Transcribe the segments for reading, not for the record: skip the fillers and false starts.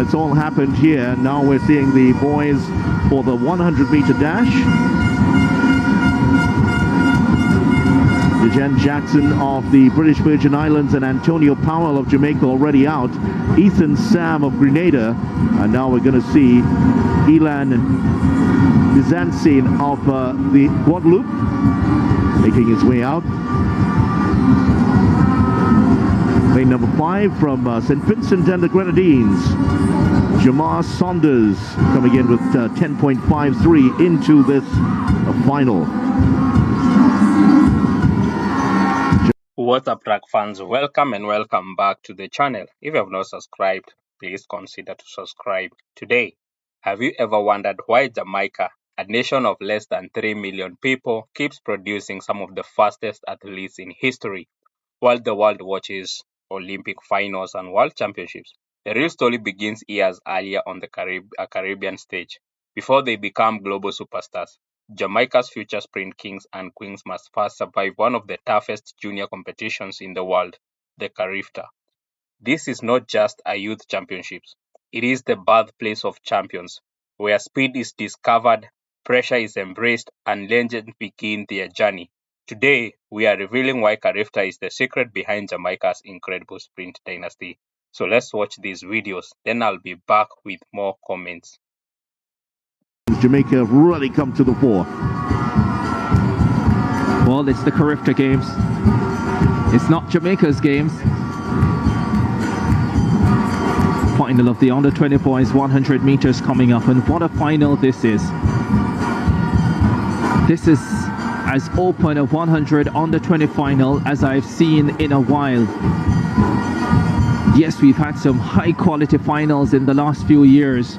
it's all happened here. Now we're seeing the boys for the 100-meter dash. Shericka Jackson of the British Virgin Islands and Antonio Powell of Jamaica already out. Ethan Sam of Grenada. And now we're going to see Elaine Thompson-Herah of the Guadeloupe making his way out. Lane number 5 from St. Vincent and the Grenadines. Jamar Saunders coming in with 10.53 into this final. What's up, track fans? Welcome and welcome back to the channel. If you have not subscribed, please consider to subscribe today. Have you ever wondered why Jamaica, a nation of less than 3 million people, keeps producing some of the fastest athletes in history, while the world watches Olympic finals and world championships? The real story begins years earlier on the Caribbean stage. Before they become global superstars, Jamaica's future sprint kings and queens must first survive one of the toughest junior competitions in the world, the CARIFTA. This is not just a youth championships. It is the birthplace of champions, where speed is discovered, pressure is embraced, and legends begin their journey. Today, we are revealing why CARIFTA is the secret behind Jamaica's incredible sprint dynasty. So let's watch these videos, then I'll be back with more comments. Jamaica have really come to the fore. Well, it's the CARIFTA Games. It's not Jamaica's games. Final of the under-20 boys 100 meters coming up, and what a final this is. This is as open a 100 under-20 final as I've seen in a while. Yes, we've had some high-quality finals in the last few years,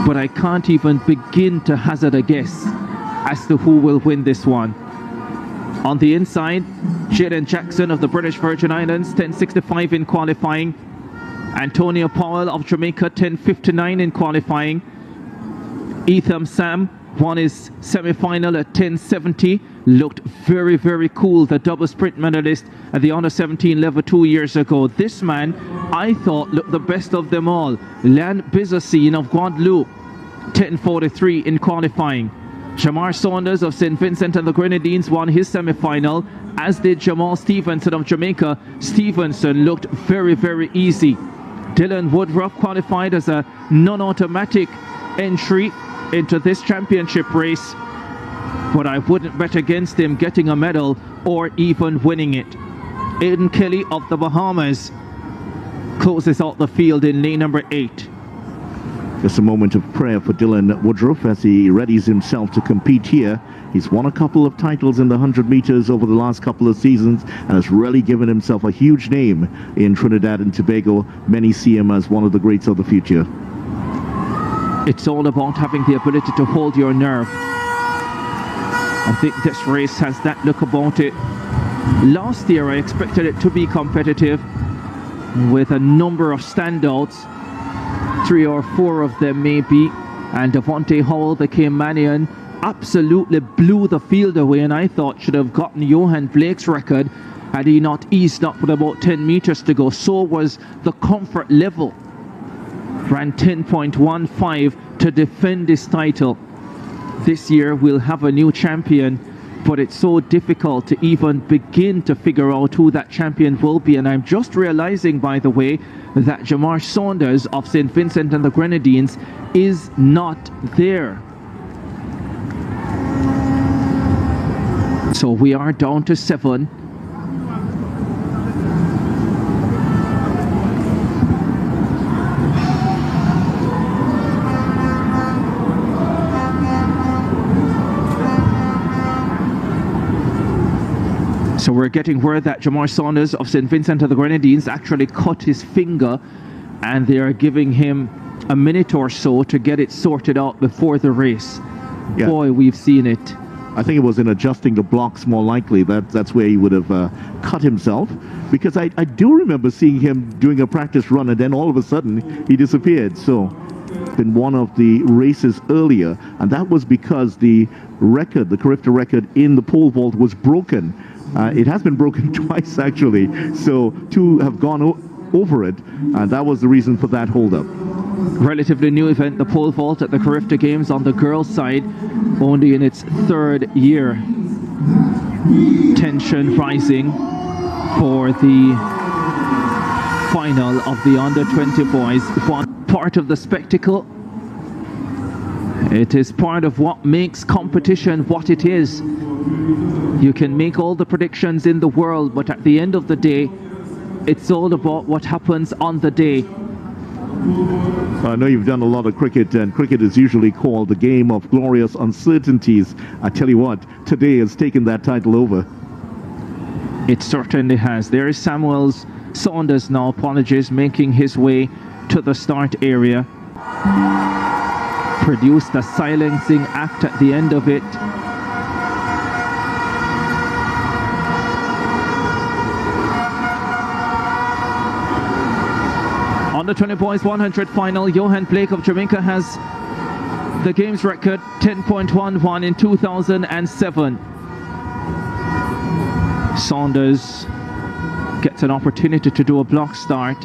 but I can't even begin to hazard a guess as to who will win this one. On the inside, Shericka Jackson of the British Virgin Islands, 10.65 in qualifying. Antonio Powell of Jamaica, 10.59 in qualifying. Ethan Sam won his semi-final at 10.70. Looked very, very cool, the double sprint medalist at the under-17 level 2 years ago. This man, I thought, looked the best of them all. Elaine Thompson-Herah of Guadeloupe, 10.43 in qualifying. Jamar Saunders of St. Vincent and the Grenadines won his semi-final, as did Jamal Stevenson of Jamaica. Stevenson looked very, very easy. Dylan Woodruff qualified as a non-automatic entry into this championship race, but I wouldn't bet against him getting a medal or even winning it. Aiden Kelly of the Bahamas closes out the field in lane number 8. Just a moment of prayer for Dylan Woodruff as he readies himself to compete here. He's won a couple of titles in the 100 meters over the last couple of seasons and has really given himself a huge name in Trinidad and Tobago. Many see him as one of the greats of the future. It's all about having the ability to hold your nerve. I think this race has that look about it. Last year I expected it to be competitive with a number of standouts, 3 or 4 of them maybe, and Devontae Howell, the Caymanian, absolutely blew the field away, and I thought should have gotten Johan Blake's record had he not eased up with about 10 meters to go. So was the comfort level. Ran 10.15 to defend his title. This year we'll have a new champion, but it's so difficult to even begin to figure out who that champion will be. And I'm just realizing, by the way, that Jamar Saunders of St. Vincent and the Grenadines is not there. So we are down to 7. So we're getting word that Jamar Saunders of St. Vincent and the Grenadines actually cut his finger, and they are giving him a minute or so to get it sorted out before the race. Yeah. Boy, we've seen it. I think it was in adjusting the blocks more likely. That's where he would have cut himself, because I do remember seeing him doing a practice run and then all of a sudden he disappeared. So in one of the races earlier, and that was because the record, the CARIFTA record in the pole vault was broken. It has been broken twice actually, so 2 have gone over it, and that was the reason for that hold-up. Relatively new event, the pole vault at the CARIFTA Games on the girls' side, only in its third year. Tension rising for the final of the under-20 boys. One part of the spectacle. It is part of what makes competition what it is. You can make all the predictions in the world, but at the end of the day, it's all about what happens on the day. I know you've done a lot of cricket, and cricket is usually called the game of glorious uncertainties. I tell you what, today has taken that title over. It certainly has. There is Samuels Saunders now, apologies, making his way to the start area. Produced a silencing act at the end of it. Under 20 boys 100 final, Johan Blake of Jamaica has the games record 10.11 in 2007. Saunders gets an opportunity to do a block start.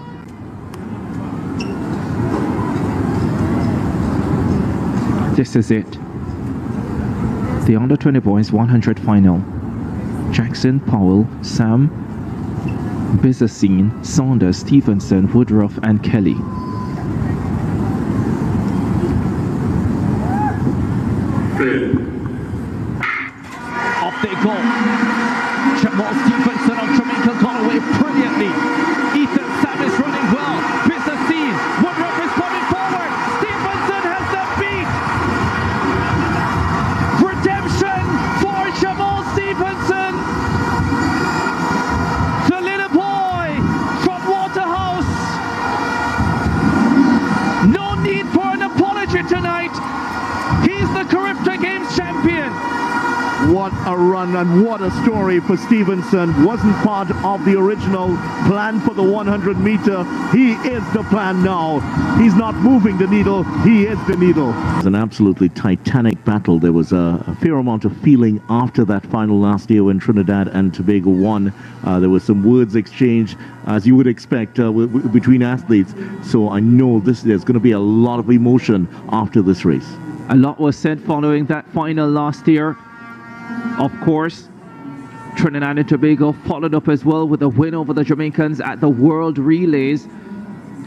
This is it. The under 20 boys 100 final. Jackson, Powell, Sam, Bizasine, Saunders, Stevenson, Woodruff and Kelly. Off they go. Jamal Stevenson of Jamaica got away brilliantly. Ethan Sam is running well. Bizasine, Woodruff is coming forward. Stevenson has the beat. Redemption for Jamal Stevenson. The little boy from Waterhouse. No need for an apology tonight. He's the CARIFTA Games champion. What a run and what a story for Stevenson. Wasn't part of the original plan for the 100 meter. He is the plan now. He's not moving the needle, he is the needle. It was an absolutely titanic battle. There was a fair amount of feeling after that final last year when Trinidad and Tobago won. There was some words exchanged, as you would expect, between athletes. So I know there's going to be a lot of emotion after this race. A lot was said following that final last year. Of course, Trinidad and Tobago followed up as well with a win over the Jamaicans at the World Relays.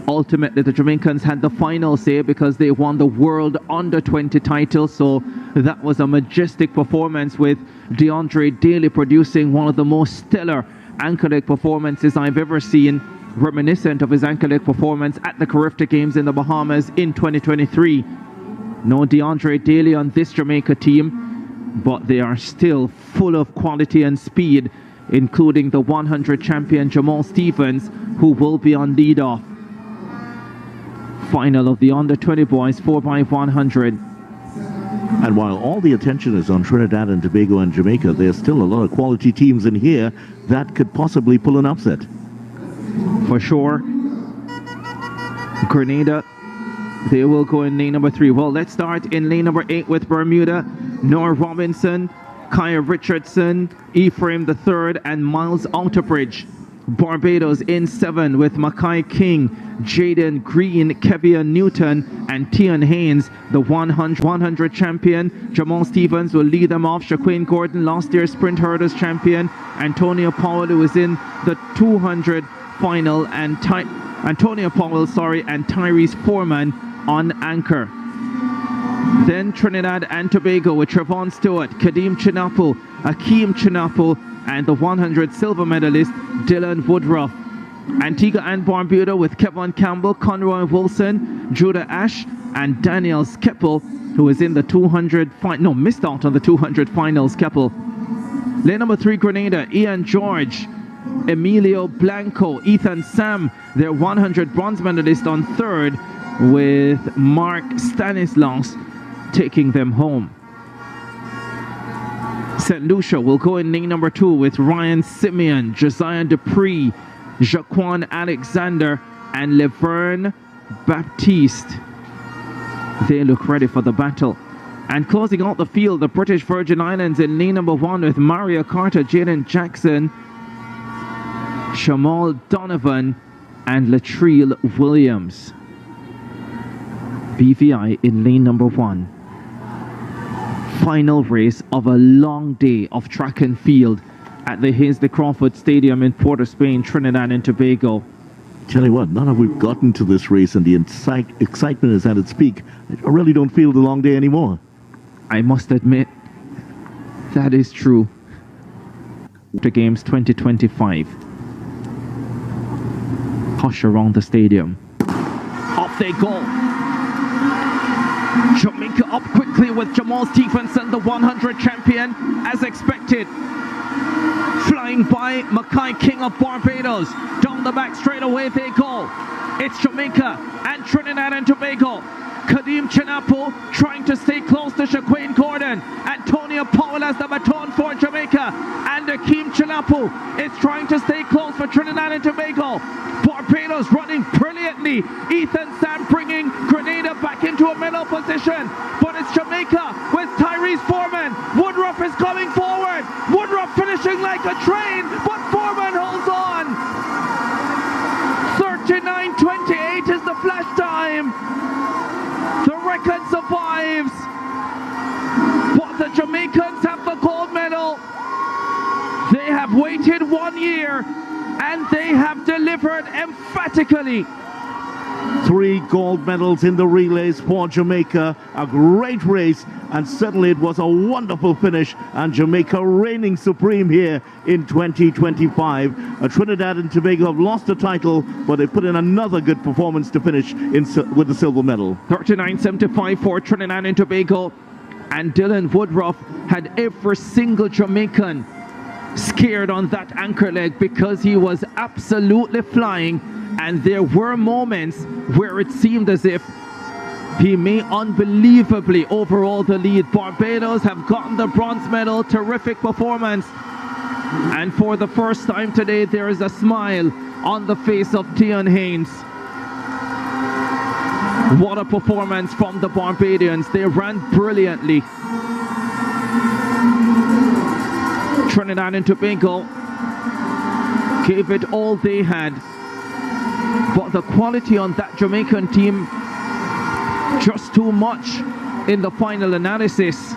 Ultimately, the Jamaicans had the final say because they won the World Under-20 title. So that was a majestic performance, with DeAndre Daly producing one of the most stellar ankle leg performances I've ever seen, reminiscent of his ankle leg performance at the CARIFTA Games in the Bahamas in 2023. No DeAndre Daly on this Jamaica team, but they are still full of quality and speed, including the 100 champion Jamal Stephens, who will be on lead-off. Final of the under-20 boys 4x100. And while all the attention is on Trinidad and Tobago and Jamaica, there's still a lot of quality teams in here that could possibly pull an upset. For sure. Grenada, they will go in lane number 3. Well, let's start in lane number 8 with Bermuda. Noah Robinson, Kaya Richardson, Ephraim III, and Miles Outerbridge. Barbados in 7 with Mackay King, Jaden Green, Kevian Newton, and Tian Haynes. The 100 champion Jamal Stephens will lead them off. Shaquane Gordon, last year's sprint hurdles champion. Antonio Powell, who is in the 200 final, and Antonio Powell, and Tyrese Foreman on anchor. Then Trinidad and Tobago with Trevon Stewart, Kadeem Chinapu, Akeem Chinapu, and the 100 silver medalist Dylan Woodruff. Antigua and Barbuda with Kevin Campbell, Conroy Wilson, Judah Ash, and Daniel Skeppel, who is in the 200 missed out on the 200 finals. Keppel. Lane number 3, Grenada, Ian George, Emilio Blanco, Ethan Sam, their 100 bronze medalist on 3rd, with Mark Stanislaus taking them home. St. Lucia will go in lane number 2 with Ryan Simeon, Josiah Dupree, Jaquan Alexander, and Laverne Baptiste. They look ready for the battle. And closing out the field, the British Virgin Islands in lane number 1 with Maria Carter, Jaden Jackson, Shamal Donovan, and Latrell Williams. BVI in lane number 1. Final race of a long day of track and field at the Hazley Crawford Stadium in Port of Spain, Trinidad and Tobago. Tell you what, now that we've gotten to this race and the excitement is at its peak, I really don't feel the long day anymore. I must admit, that is true. CARIFTA Games 2025. Hush around the stadium. Off they go. Jamaica up quickly with Jamal Stephenson, the 100 champion, as expected. Flying by Mackay, King of Barbados. Down the back straight away they go. It's Jamaica and Trinidad and Tobago. Kadeem Chinapo trying to stay close to Shaquane Gordon. Antonio Powell has the baton for Jamaica. And Akeem Chinapo is trying to stay close for Trinidad and Tobago. Barbados running brilliantly. Ethan Sam bringing Grenada back into a middle position. But it's Jamaica with Tyrese Foreman. Woodruff is coming forward. Woodruff finishing like a train, but Foreman holds on. 39:28 is the flash time. The record survives, but the Jamaicans have the gold medal. They have waited 1 year and they have delivered emphatically. 3 gold medals in the relays for Jamaica. A great race, and certainly it was a wonderful finish, and Jamaica reigning supreme here in 2025. Trinidad and Tobago have lost the title, but they put in another good performance to finish with the silver medal. 39.75 for Trinidad and Tobago, and Dylan Woodruff had every single Jamaican scared on that anchor leg because he was absolutely flying, and there were moments where it seemed as if he may unbelievably overhaul the lead. Barbados have gotten the bronze medal. Terrific performance, and for the first time today there is a smile on the face of Tion Haynes. What a performance from the Barbadians. They ran brilliantly. Trinidad and Tobago gave it all they had, but the quality on that Jamaican team, just too much in the final analysis.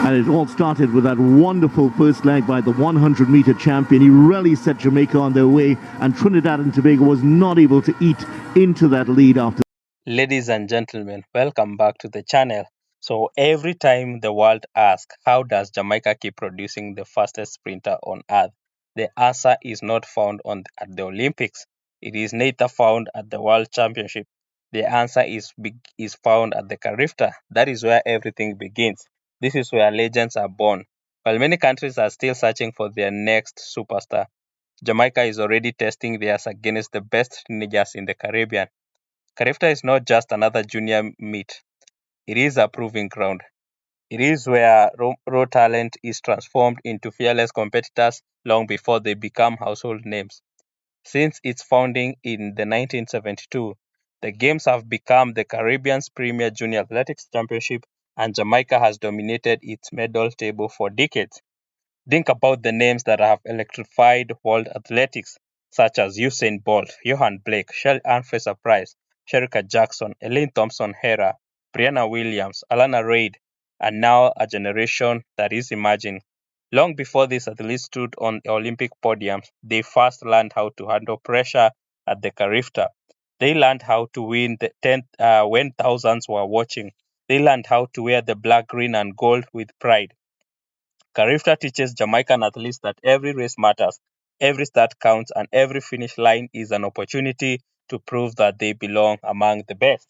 And it all started with that wonderful first leg by the 100-meter champion. He really set Jamaica on their way, and Trinidad and Tobago was not able to eat into that lead after. Ladies and gentlemen, welcome back to the channel. So every time the world asks, how does Jamaica keep producing the fastest sprinter on earth? The answer is not found at the Olympics. It is neither found at the World Championship. The answer is found at the CARIFTA. That is where everything begins. This is where legends are born. While many countries are still searching for their next superstar, Jamaica is already testing theirs against the best teenagers in the Caribbean. CARIFTA is not just another junior meet. It is a proving ground. It is where raw talent is transformed into fearless competitors long before they become household names. Since its founding in the 1972, the Games have become the Caribbean's premier junior athletics championship, and Jamaica has dominated its medal table for decades. Think about the names that have electrified world athletics, such as Usain Bolt, Johan Blake, Shelly-Ann Fraser-Pryce, Shericka Jackson, Elaine Thompson-Herah, Brianna Williams, Alana Reid, and now a generation that is emerging. Long before these athletes stood on Olympic podiums, they first learned how to handle pressure at the CARIFTA. They learned how to win when thousands were watching. They learned how to wear the black, green, and gold with pride. CARIFTA teaches Jamaican athletes that every race matters, every start counts, and every finish line is an opportunity to prove that they belong among the best.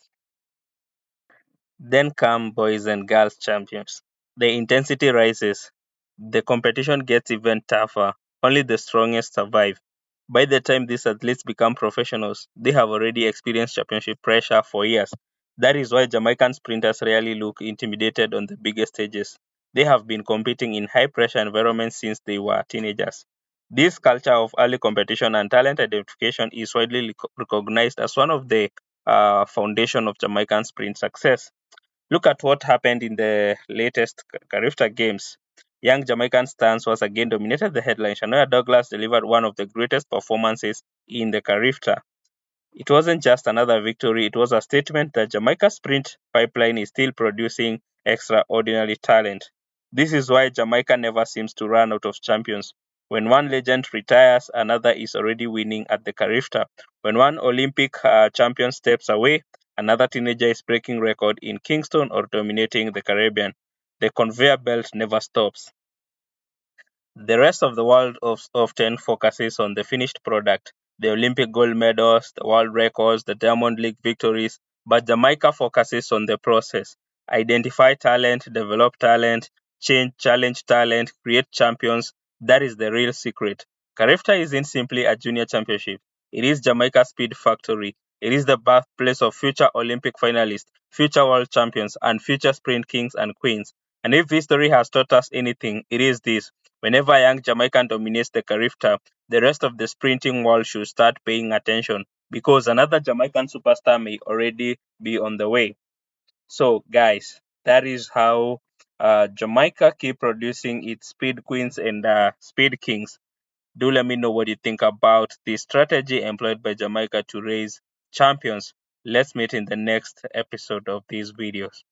Then come boys and girls champions. The intensity rises. The competition gets even tougher. Only the strongest survive. By the time these athletes become professionals, they have already experienced championship pressure for years. That is why Jamaican sprinters rarely look intimidated on the biggest stages. They have been competing in high pressure environments since they were teenagers. This culture of early competition and talent identification is widely recognized as one of the foundation of Jamaican sprint success. Look at what happened in the latest CARIFTA Games. young Jamaican stars once again dominated the headlines. Shanoya Douglas delivered one of the greatest performances in the CARIFTA. It wasn't just another victory, it was a statement that Jamaica's sprint pipeline is still producing extraordinary talent. This is why Jamaica never seems to run out of champions. When one legend retires, another is already winning at the CARIFTA. When one Olympic champion steps away, another teenager is breaking record in Kingston or dominating the Caribbean. The conveyor belt never stops. The rest of the world often focuses on the finished product, the Olympic gold medals, the world records, the Diamond League victories, but Jamaica focuses on the process. Identify talent, develop talent, challenge talent, create champions. That is the real secret. CARIFTA isn't simply a junior championship. It is Jamaica's speed factory. It is the birthplace of future Olympic finalists, future world champions, and future sprint kings and queens. And if history has taught us anything, it is this. Whenever a young Jamaican dominates the CARIFTA, the rest of the sprinting world should start paying attention because another Jamaican superstar may already be on the way. So, guys, that is how Jamaica keep producing its speed queens and speed kings. Do let me know what you think about the strategy employed by Jamaica to raise champions. Let's meet in the next episode of these videos.